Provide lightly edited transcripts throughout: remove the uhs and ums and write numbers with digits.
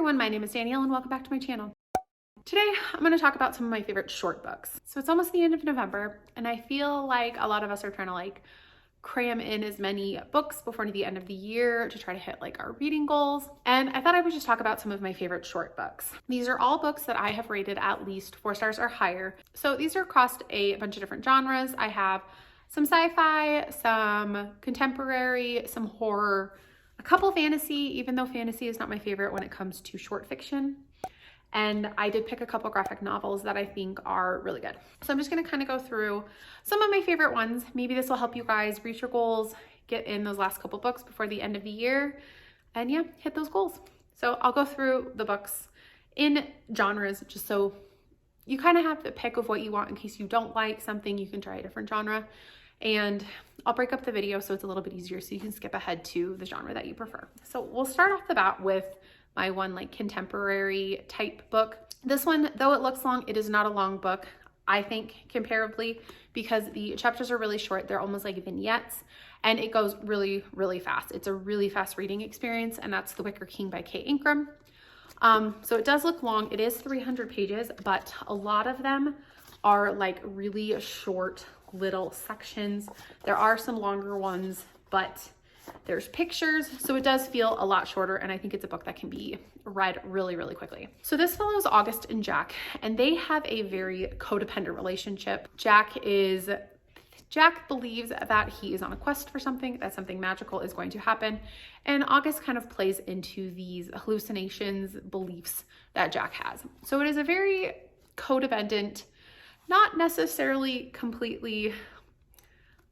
everyone, my name is Danielle and welcome back to my channel. Today, I'm going to talk about some of my favorite short books. So it's almost the end of November and I feel like a lot of us are trying to cram in as many books before the end of the year to try to hit our reading goals. And I thought I would just talk about some of my favorite short books. These are all books that I have rated at least 4 stars or higher. So these are across a bunch of different genres. I have some sci-fi, some contemporary, some horror, a couple fantasy, even though fantasy is not my favorite when it comes to short fiction. And I did pick a couple graphic novels that I think are really good. So I'm just going to kind of go through some of my favorite ones. Maybe this will help you guys reach your goals, get in those last couple books before the end of the year, and yeah, hit those goals. So I'll go through the books in genres just so you kind of have the pick of what you want in case you don't like something, you can try a different genre. And I'll break up the video so it's a little bit easier so you can skip ahead to the genre that you prefer. So we'll start off the bat with my one contemporary type book. This one, though it looks long, it is not a long book, I think, comparably, because the chapters are really short. They're almost like vignettes and it goes really, really fast. It's a really fast reading experience, and that's The Wicker by Ingram. So it does look long. It is 300 pages, but a lot of them are really short little sections. There are some longer ones, but there's pictures, so it does feel a lot shorter, and I think it's a book that can be read really, really quickly. So this follows August and Jack, and they have a very codependent relationship. Jack believes that he is on a quest for something, that something magical is going to happen, and August kind of plays into these hallucinations, beliefs that Jack has. So it is a very codependent, not necessarily completely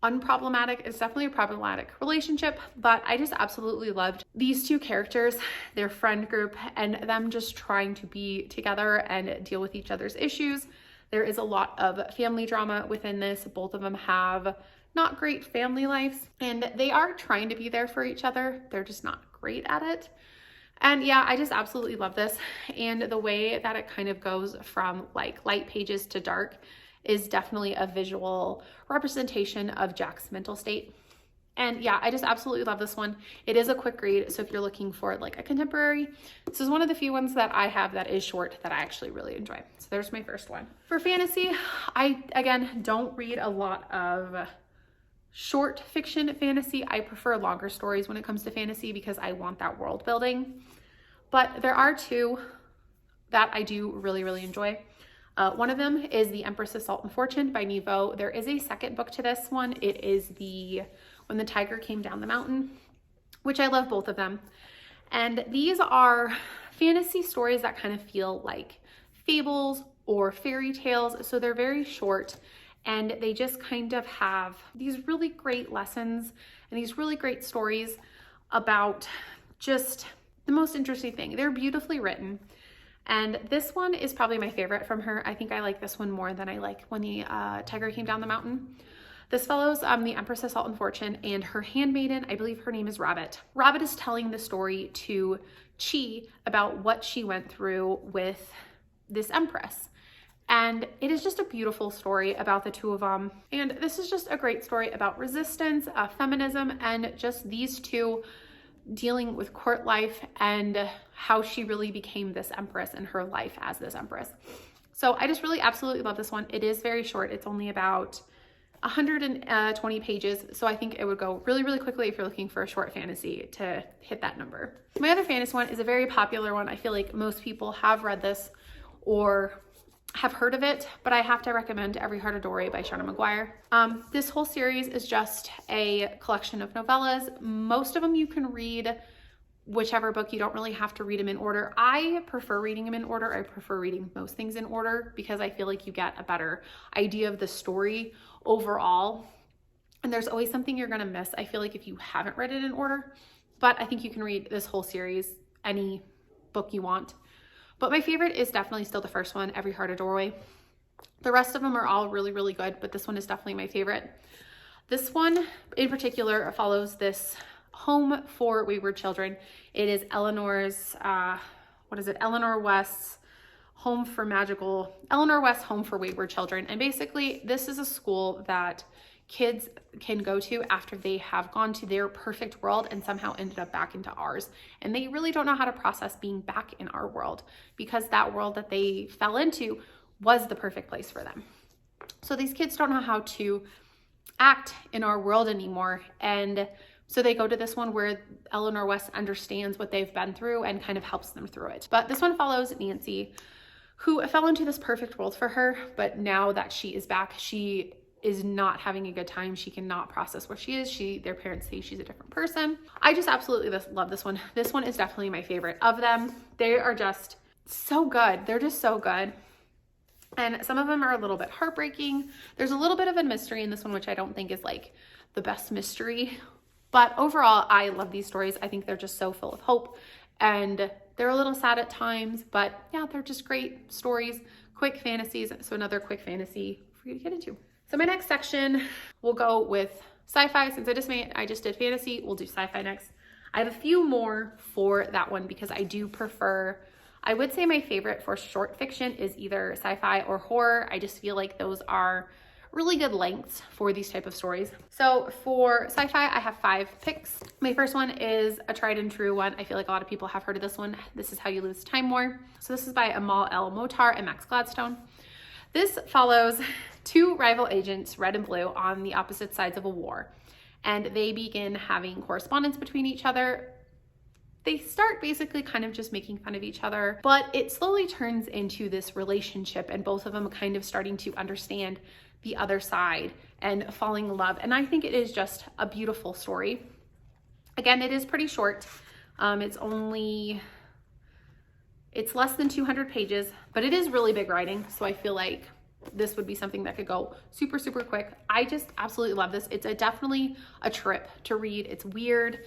unproblematic. It's definitely a problematic relationship, but I just absolutely loved these two characters, their friend group, and them just trying to be together and deal with each other's issues. There is a lot of family drama within this. Both of them have not great family lives, and they are trying to be there for each other. They're just not great at it. And yeah, I just absolutely love this. And the way that it kind of goes from light pages to dark is definitely a visual representation of Jack's mental state. And yeah, I just absolutely love this one. It is a quick read, so if you're looking for a contemporary, this is one of the few ones that I have that is short that I actually really enjoy. So there's my first one. For fantasy, I, again, don't read a lot of short fiction fantasy. I prefer longer stories when it comes to fantasy because I want that world building. But there are two that I do really, really enjoy. One of them is The Empress's Salt and Fortune by Nevo. There is a second book to this one. It is When the Tiger Came Down the Mountain, which I love both of them. And these are fantasy stories that kind of feel like fables or fairy tales. So they're very short and they just kind of have these really great lessons and these really great stories about just the most interesting thing. They're beautifully written. And this one is probably my favorite from her. I think I like this one more than I like When the Tiger Came Down the Mountain. This follows the Empress's Salt and Fortune and her handmaiden. I believe her name is Rabbit. Rabbit is telling the story to Chi about what she went through with this empress. And it is just a beautiful story about the two of them. And this is just a great story about resistance, feminism, and just these two dealing with court life and how she really became this empress and her life as this empress. So I just really absolutely love this one. It is very short. It's only about 120 pages. So I think it would go really, really quickly if you're looking for a short fantasy to hit that number. My other fantasy one is a very popular one. I feel like most people have read this or have heard of it, but I have to recommend Every Heart a Dory by Shauna Maguire. This whole series is just a collection of novellas. Most of them you can read whichever book. You don't really have to read them in order. I prefer reading them in order. I prefer reading most things in order because I feel like you get a better idea of the story overall. And there's always something you're gonna miss, I feel like, if you haven't read it in order. But I think you can read this whole series, any book you want. But my favorite is definitely still the first one, Every Heart a Doorway. The rest of them are all really, really good, but this one is definitely my favorite. This one in particular follows this home for wayward children. It is Eleanor West's Eleanor West Home for Wayward Children. And basically this is a school that kids can go to after they have gone to their perfect world and somehow ended up back into ours. And they really don't know how to process being back in our world because that world that they fell into was the perfect place for them. So these kids don't know how to act in our world anymore. And so they go to this one where Eleanor West understands what they've been through and kind of helps them through it. But this one follows Nancy, who fell into this perfect world for her, but now that she is back, she is not having a good time. She cannot process where she is. Their parents say she's a different person. I just absolutely love this one. This one is definitely my favorite of them. They are just so good. They're just so good. And some of them are a little bit heartbreaking. There's a little bit of a mystery in this one, which I don't think is like the best mystery. But overall, I love these stories. I think they're just so full of hope. And they're a little sad at times, but yeah, they're just great stories, quick fantasies. So another quick fantasy for you to get into. So my next section, we'll go with sci-fi. Since I just did fantasy, we'll do sci-fi next. I have a few more for that one because I do prefer, I would say my favorite for short fiction is either sci-fi or horror. I just feel like those are really good lengths for these type of stories. So for sci-fi, I have 5 picks. My first one is a tried and true one. I feel like a lot of people have heard of this one. This is How You Lose Time More. So this is by Amal L. Motar and Max Gladstone. This follows 2 rival agents, Red and Blue, on the opposite sides of a war. And they begin having correspondence between each other. They start basically kind of just making fun of each other, but it slowly turns into this relationship and both of them kind of starting to understand the other side and falling in love. And I think it is just a beautiful story. Again, it is pretty short. It's less than 200 pages, but it is really big writing. So I feel like this would be something that could go super, super quick. I just absolutely love this. It's definitely a trip to read. It's weird.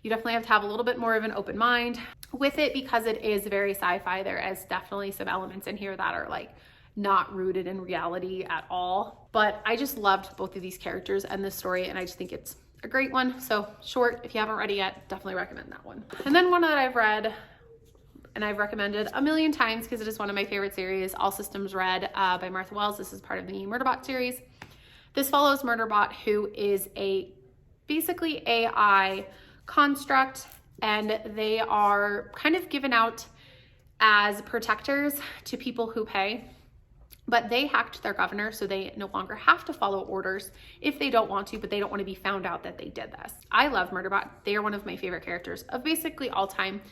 You definitely have to have a little bit more of an open mind with it because it is very sci-fi. There is definitely some elements in here that are like not rooted in reality at all. But I just loved both of these characters and this story, and I just think it's a great one. So short, if you haven't read it yet, definitely recommend that one. And then one that I've read and I've recommended a million times because it is one of my favorite series, All Systems Red by Martha Wells. This is part of the Murderbot series. This follows Murderbot, who is a basically AI construct, and they are kind of given out as protectors to people who pay. But they hacked their governor, so they no longer have to follow orders if they don't want to, but they don't want to be found out that they did this. I love Murderbot. They are one of my favorite characters of basically all time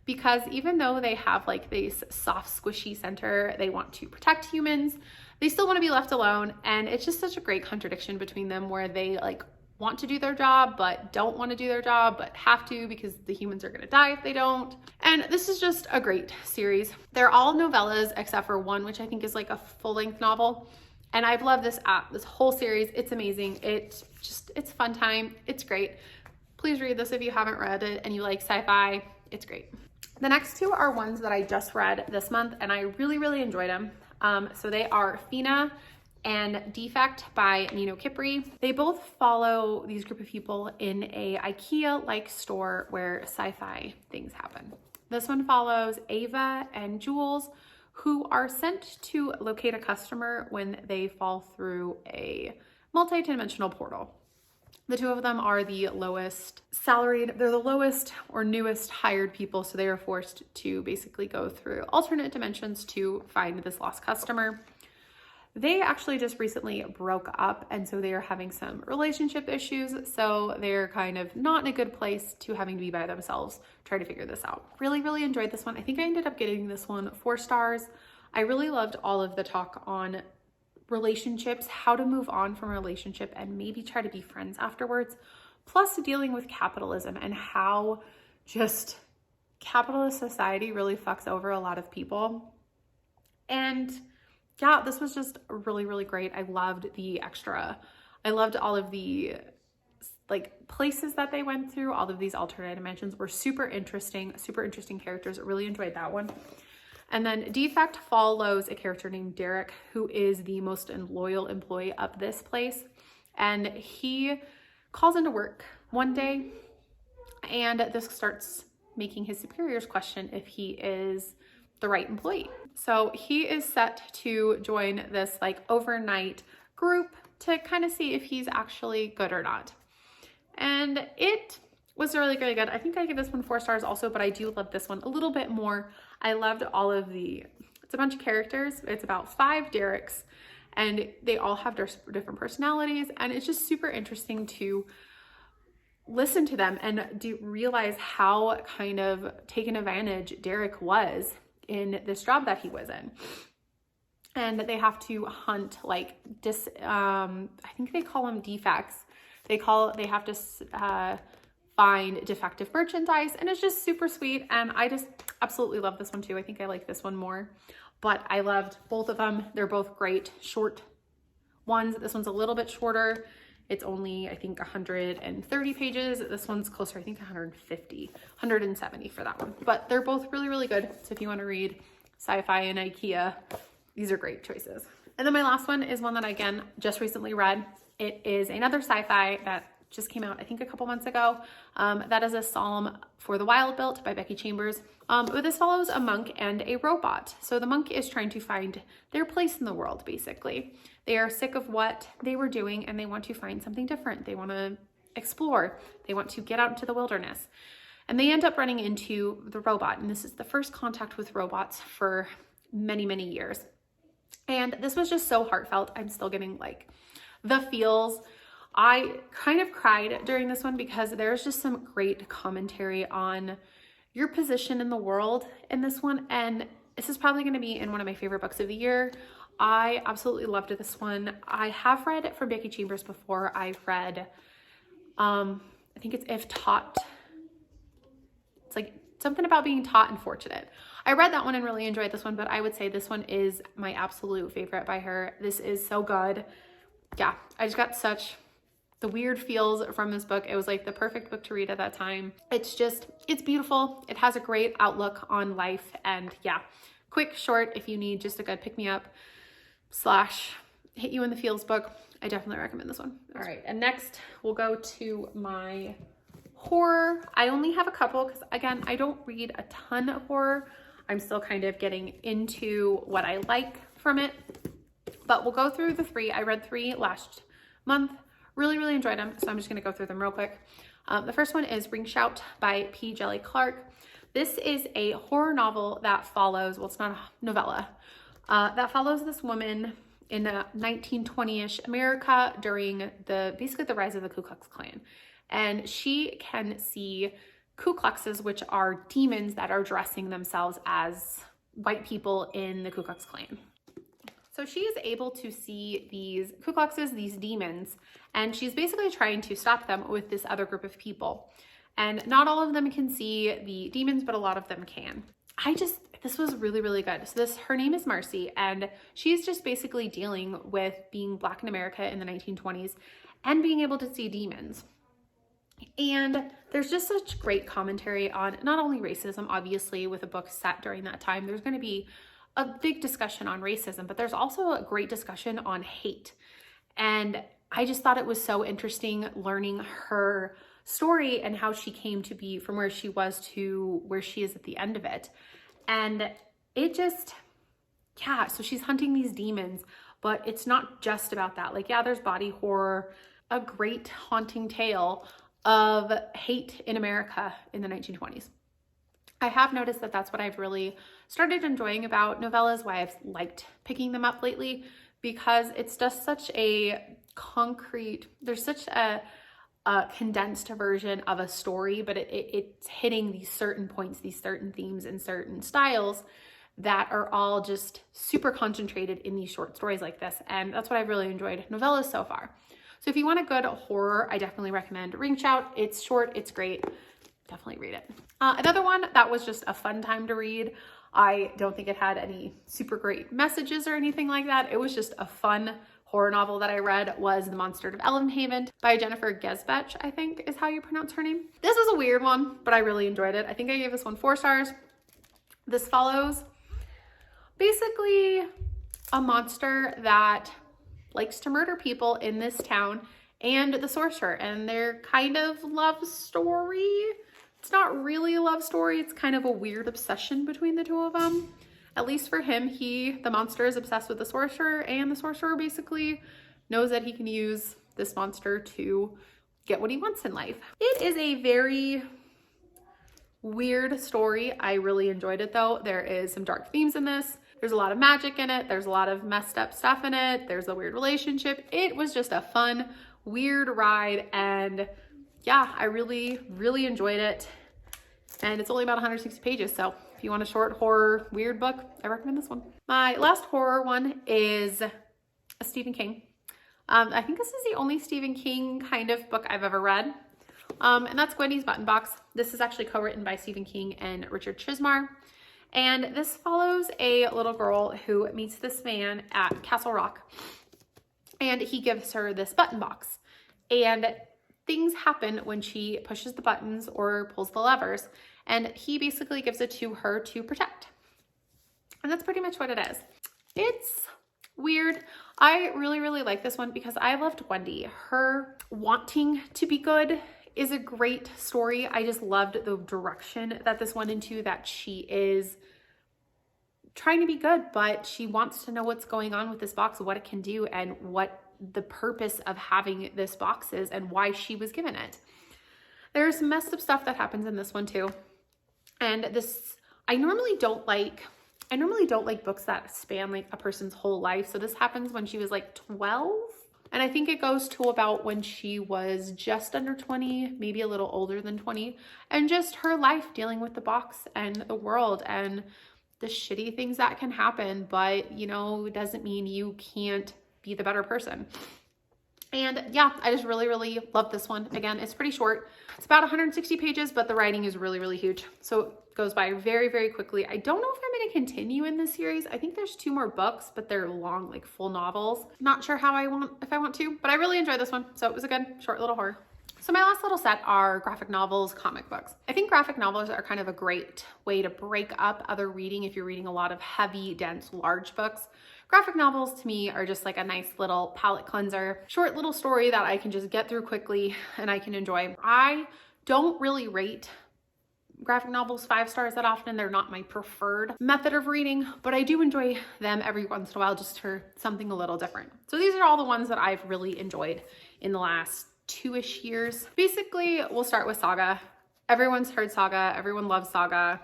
because even though they have like this soft, squishy center, they want to protect humans, they still want to be left alone. And it's just such a great contradiction between them where they like want to do their job, but don't want to do their job, but have to because the humans are going to die if they don't. And this is just a great series. They're all novellas except for one, which I think is like a full-length novel. And I've loved this whole series. It's amazing. It's fun time. It's great. Please read this if you haven't read it and you like sci-fi. It's great. The next 2 are ones that I just read this month and I really, really enjoyed them. So they are Fina and Defect by Nino Kipri. They both follow these group of people in a IKEA-like store where sci-fi things happen. This one follows Ava and Jules, who are sent to locate a customer when they fall through a multi-dimensional portal. The 2 of them are the lowest salaried, they're the lowest or newest hired people, so they are forced to basically go through alternate dimensions to find this lost customer. They actually just recently broke up, and so they are having some relationship issues. So they're kind of not in a good place to having to be by themselves, trying to figure this out. Really, really enjoyed this one. I think I ended up getting this one 4 stars. I really loved all of the talk on relationships, how to move on from a relationship and maybe try to be friends afterwards, plus dealing with capitalism and how just capitalist society really fucks over a lot of people. And yeah, this was just really, really great. I loved the extra. I loved all of the like places that they went through. All of these alternate dimensions were super interesting characters. I really enjoyed that one. And then Defect follows a character named Derek, who is the most loyal employee of this place. And he calls into work one day and this starts making his superiors question if he is the right employee. So he is set to join this like overnight group to kind of see if he's actually good or not. And it was really, really good. I think I give this one 4 stars also, but I do love this one a little bit more. I loved all of it's a bunch of characters. It's about 5 Dereks, and they all have different personalities, and it's just super interesting to listen to them and realize how kind of taken advantage Derek was in this job that he was in. And they have to hunt like I think they call them defects. They have to find defective merchandise, and it's just super sweet. And I just absolutely love this one too. I think I like this one more, but I loved both of them. They're both great short ones. This one's a little bit shorter. It's only, I think, 130 pages. This one's closer, I think 170 for that one. But they're both really, really good. So if you want to read sci-fi and IKEA, these are great choices. And then my last one is one that I, again, just recently read. It is another sci-fi that just came out, I think, a couple months ago. That is A Psalm for the Wild Built by Becky Chambers. But this follows a monk and a robot. So the monk is trying to find their place in the world, basically. They are sick of what they were doing, and they want to find something different. They want to explore. They want to get out into the wilderness. And they end up running into the robot. And this is the first contact with robots for many, many years. And this was just so heartfelt. I'm still getting like the feels. I kind of cried during this one because there's just some great commentary on your position in the world in this one. And this is probably going to be in one of my favorite books of the year. I absolutely loved this one. I have read it from Becky Chambers before. I've read, I think it's If Taught. It's like something about being taught and fortunate. I read that one and really enjoyed this one, but I would say this one is my absolute favorite by her. This is so good. Yeah, I just got such the weird feels from this book. It was like the perfect book to read at that time. It's beautiful. It has a great outlook on life. And yeah, quick, short, if you need just a good pick-me-up / hit you in the feels book, I definitely recommend this one. All right, and next we'll go to my horror. I only have a couple because, again, I don't read a ton of horror. I'm still kind of getting into what I like from it. But we'll go through the 3. I read 3 last month. Really, really enjoyed them. So I'm just going to go through them real quick. The first one is Ring Shout by P. Jelly Clark. This is a horror novel that follows, well, it's not a novella, that follows this woman in 1920-ish America during basically the rise of the Ku Klux Klan. And she can see Ku Kluxes, which are demons that are dressing themselves as white people in the Ku Klux Klan. So she is able to see these Ku Kluxes, these demons, and she's basically trying to stop them with this other group of people. And not all of them can see the demons, but a lot of them can. This was really, really good. So her name is Marcy, and she's just basically dealing with being Black in America in the 1920s and being able to see demons. And there's just such great commentary on not only racism, obviously, with a book set during that time, there's going to be a big discussion on racism, but there's also a great discussion on hate. And I just thought it was so interesting learning her story and how she came to be from where she was to where she is at the end of it. And it just, yeah, so she's hunting these demons, but it's not just about that. Like, yeah, there's body horror, a great haunting tale of hate in America in the 1920s. I have noticed that that's what I've really started enjoying about novellas, why I've liked picking them up lately, because it's just such a concrete, there's such a condensed version of a story, but it's hitting these certain points, these certain themes and certain styles that are all just super concentrated in these short stories like this. And that's what I've really enjoyed novellas so far. So if you want a good horror, I definitely recommend Ring Shout. It's short, it's great. Definitely read it. Another one that was just a fun time to read. I don't think it had any super great messages or anything like that. It was just a fun horror novel that I read, was The Monster of Elvenhaven by Jennifer Gezbech, I think is how you pronounce her name. This was a weird one, but I really enjoyed it. I think I gave this one 4 stars. This follows basically a monster that likes to murder people in this town and the sorcerer and their kind of love story. It's not really a love story. It's kind of a weird obsession between the two of them. At least for him, the monster is obsessed with the sorcerer, and the sorcerer basically knows that he can use this monster to get what he wants in life. It is a very weird story. I really enjoyed it though. There is some dark themes in this. There's a lot of magic in it. There's a lot of messed up stuff in it. There's a weird relationship. It was just a fun, weird ride. And yeah, I really, really enjoyed it. And it's only about 160 pages. So if you want a short horror, weird book, I recommend this one. My last horror one is a Stephen King. I think this is the only Stephen King kind of book I've ever read. And that's Gwendy's Button Box. This is actually co-written by Stephen King and Richard Chismar. And this follows a little girl who meets this man at Castle Rock. And he gives her this button box. And things happen when she pushes the buttons or pulls the levers. And he basically gives it to her to protect. And that's pretty much what it is. It's weird. I really, really like this one because I loved Gwendy. Her wanting to be good is a great story. I just loved the direction that this went into, that she is trying to be good, but she wants to know what's going on with this box, what it can do, and what the purpose of having this box is and why she was given it. There's some messed up stuff that happens in this one too. And this, I normally don't like books that span like a person's whole life. So this happens when she was like 12. And I think it goes to about when she was just under 20, maybe a little older than 20, and just her life dealing with the box and the world and the shitty things that can happen. But, you know, it doesn't mean you can't be the better person. And yeah, I just really, really love this one. Again, it's pretty short. It's about 160 pages, but the writing is really, really huge. So it goes by very, very quickly. I don't know if I'm going to continue in this series. I think there's 2 more books, but they're long, like full novels. Not sure if I want to, but I really enjoyed this one. So it was a good short little horror. So my last little set are graphic novels, comic books. I think graphic novels are kind of a great way to break up other reading if you're reading a lot of heavy, dense, large books. Graphic novels to me are just like a nice little palate cleanser, short little story that I can just get through quickly and I can enjoy. I don't really rate graphic novels 5 stars that often. They're not my preferred method of reading, but I do enjoy them every once in a while just for something a little different. So these are all the ones that I've really enjoyed in the last 2-ish years. Basically, we'll start with Saga. Everyone's heard Saga. Everyone loves Saga.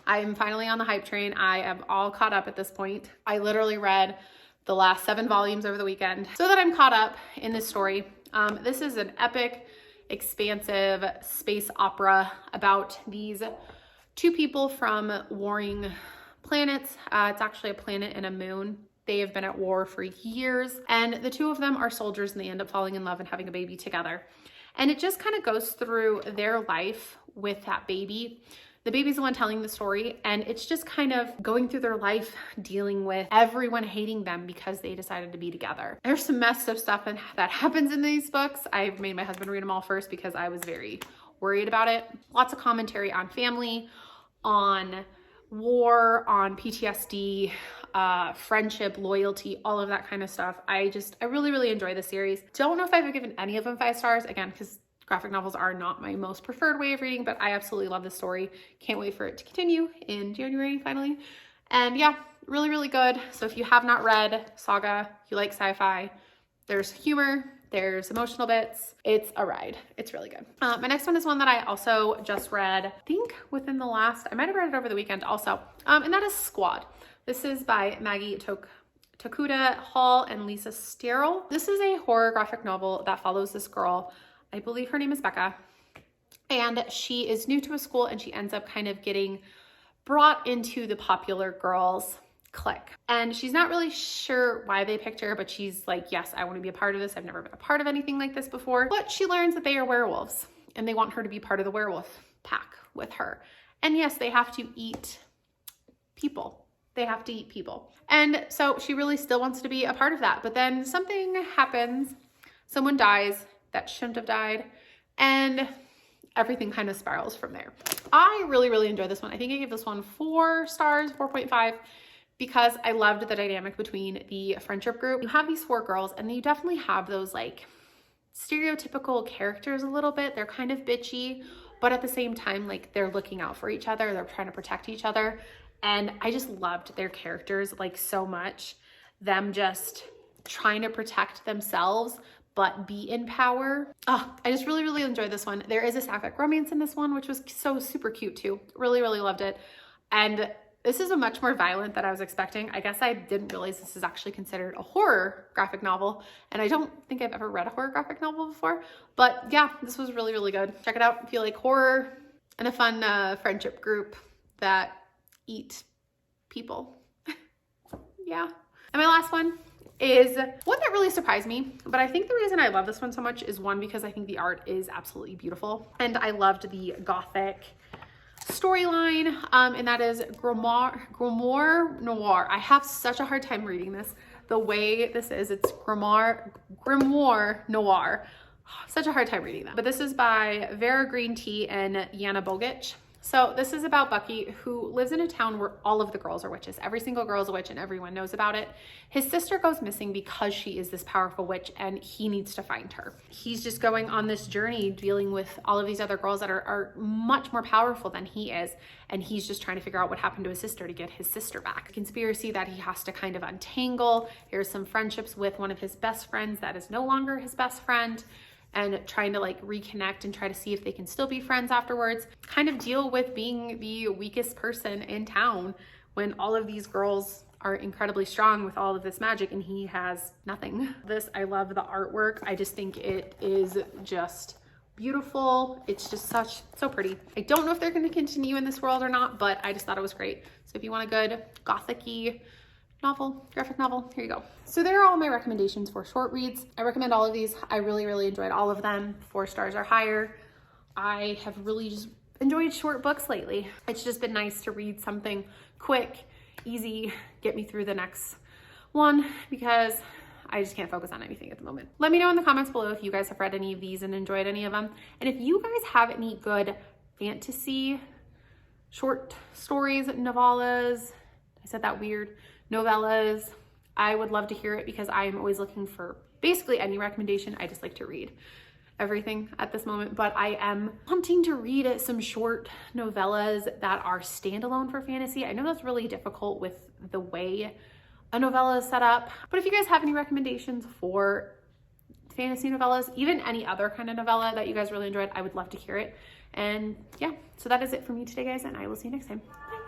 I'm finally on the hype train. I am all caught up at this point. I literally read the last 7 volumes over the weekend so that I'm caught up in this story. This is an epic, expansive space opera about these 2 people from warring planets. It's actually a planet and a moon. They have been at war for years, and the 2 of them are soldiers, and they end up falling in love and having a baby together. And it just kind of goes through their life with that baby. The baby's the one telling the story, and it's just kind of going through their life, dealing with everyone hating them because they decided to be together. There's some messed up stuff that happens in these books. I've made my husband read them all first because I was very worried about it. Lots of commentary on family, on war, on PTSD, friendship, loyalty, all of that kind of stuff. I really, really enjoy the series. Don't know if I've given any of them 5 stars, again, because graphic novels are not my most preferred way of reading, but I absolutely love this story. Can't wait for it to continue in January finally. And yeah, really, really good. So if you have not read Saga, you like sci-fi, there's humor, there's emotional bits. It's a ride. It's really good. My next one is one that I also just read, I think within the last, I might have read it over the weekend also, and that is Squad. This is by Maggie Tokuda Hall and Lisa Sterrell. This is a horror graphic novel that follows this girl. I believe her name is Becca, and she is new to a school, and she ends up kind of getting brought into the popular girls clique. And she's not really sure why they picked her, but she's like, yes, I want to be a part of this. I've never been a part of anything like this before. But she learns that they are werewolves, and they want her to be part of the werewolf pack with her. And yes, they have to eat people. They have to eat people. And so she really still wants to be a part of that. But then something happens. Someone dies that shouldn't have died, and everything kind of spirals from there. I really, really enjoyed this one. I think I gave this one 4 stars, 4.5, because I loved the dynamic between the friendship group. You have these 4 girls, and you definitely have those like stereotypical characters a little bit. They're kind of bitchy, but at the same time, like they're looking out for each other. They're trying to protect each other. And I just loved their characters like so much. Them just trying to protect themselves but be in power. Oh, I just really, really enjoyed this one. There is a sapphic romance in this one, which was so super cute too. Really, really loved it. And this is a much more violent than I was expecting. I guess I didn't realize this is actually considered a horror graphic novel. And I don't think I've ever read a horror graphic novel before. But yeah, this was really, really good. Check it out if you like horror and a fun friendship group that eat people. Yeah. And my last one is one that really surprised me, but I think the reason I love this one so much is one, because I think the art is absolutely beautiful, and I loved the gothic storyline, and that is Grimoire Noir. I have such a hard time reading this. The way this is, it's Grimoire Noir. Such a hard time reading that. But this is by Vera Green Tea and Yana Bogic. So this is about Bucky, who lives in a town where all of the girls are witches. Every single girl is a witch and everyone knows about it. His sister goes missing because she is this powerful witch and he needs to find her. He's just going on this journey dealing with all of these other girls that are much more powerful than he is. And he's just trying to figure out what happened to his sister to get his sister back. A conspiracy that he has to kind of untangle. Here's some friendships with one of his best friends that is no longer his best friend, and trying to like reconnect and try to see if they can still be friends afterwards. Kind of deal with being the weakest person in town when all of these girls are incredibly strong with all of this magic and he has nothing. This, I love the artwork. I just think it is just beautiful. It's just so pretty. I don't know if they're going to continue in this world or not, but I just thought it was great. So if you want a good gothic-y novel, graphic novel, here you go. So there are all my recommendations for short reads. I recommend all of these. I really, really enjoyed all of them. 4 stars or higher. I have really just enjoyed short books lately. It's just been nice to read something quick, easy, get me through the next one, because I just can't focus on anything at the moment. Let me know in the comments below if you guys have read any of these and enjoyed any of them. And if you guys have any good fantasy short stories, novellas, I said that weird, novellas, I would love to hear it, because I am always looking for basically any recommendation. I just like to read everything at this moment, but I am wanting to read some short novellas that are standalone for fantasy. I know that's really difficult with the way a novella is set up, but if you guys have any recommendations for fantasy novellas, even any other kind of novella that you guys really enjoyed, I would love to hear it. And yeah, so that is it for me today, guys, and I will see you next time. Bye.